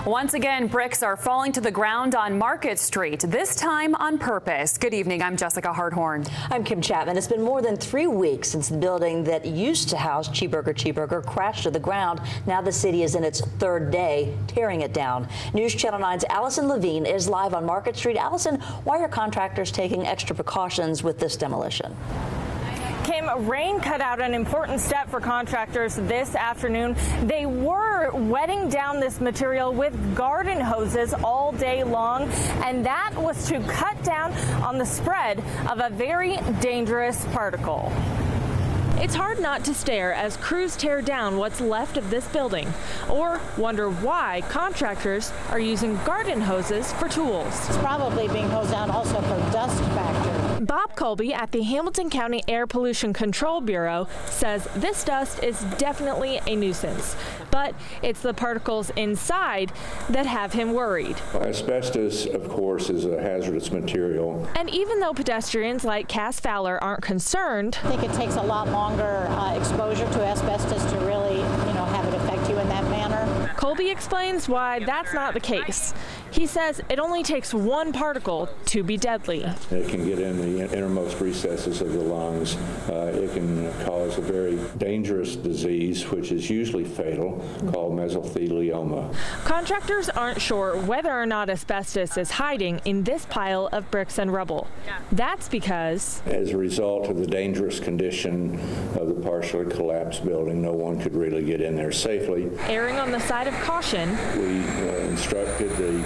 Once again, bricks are falling to the ground on Market Street, this time on purpose. Good evening, I'm Jessica Hardhorn. I'm Kim Chapman. It's been more than 3 weeks since the building that used to house Cheeburger Cheeburger crashed to the ground. Now the city is in its 3rd day tearing it down. News Channel 9's Allison Levine is live on Market Street. Allison, why are contractors taking extra precautions with this demolition? Kim, rain cut out an important step for contractors this afternoon. They were wetting down this material with garden hoses all day long, and that was to cut down on the spread of a very dangerous particle. It's hard not to stare as crews tear down what's left of this building, or wonder why contractors are using garden hoses for tools. It's probably being hosed down also for dust factor. Bob Colby at the Hamilton County Air Pollution Control Bureau says this dust is definitely a nuisance, but it's the particles inside that have him worried. Asbestos, of course, is a hazardous material. And even though pedestrians like Cass Fowler aren't concerned, I think it takes a lot longer exposure to asbestos to really, have it affect you in that manner. Colby explains why that's not the case. He says it only takes one particle to be deadly. It can get in the innermost recesses of the lungs. It can cause a very dangerous disease, which is usually fatal, called mesothelioma. Contractors aren't sure whether or not asbestos is hiding in this pile of bricks and rubble. That's because, as a result of the dangerous condition of the partially collapsed building, no one could really get in there safely. Erring on the side of caution, we instructed the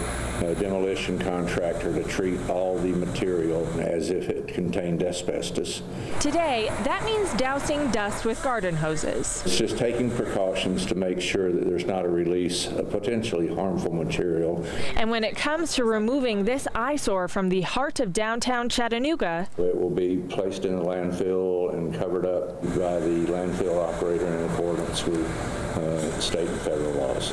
demolition contractor to treat all the material as if it contained asbestos. Today, that means dousing dust with garden hoses. It's just taking precautions to make sure that there's not a release of potentially harmful material. And when it comes to removing this eyesore from the heart of downtown Chattanooga, it will be placed in a landfill and covered up by the landfill operator in accordance with state and federal laws.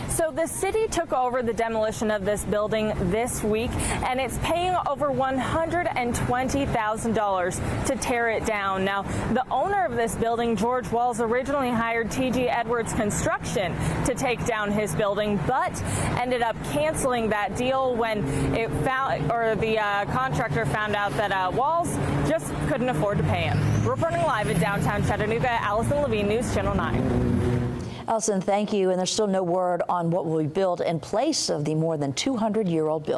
So the city took over the demolition of this building this week, and it's paying over $120,000 to tear it down. Now, the owner of this building, George Walls, originally hired T.G. Edwards Construction to take down his building, but ended up canceling that deal when the contractor found out that Walls just couldn't afford to pay him. Reporting live in downtown Chattanooga, Allison Levine, News Channel 9. Allison, thank you. And there's still no word on what will be built in place of the more than 200-year-old building.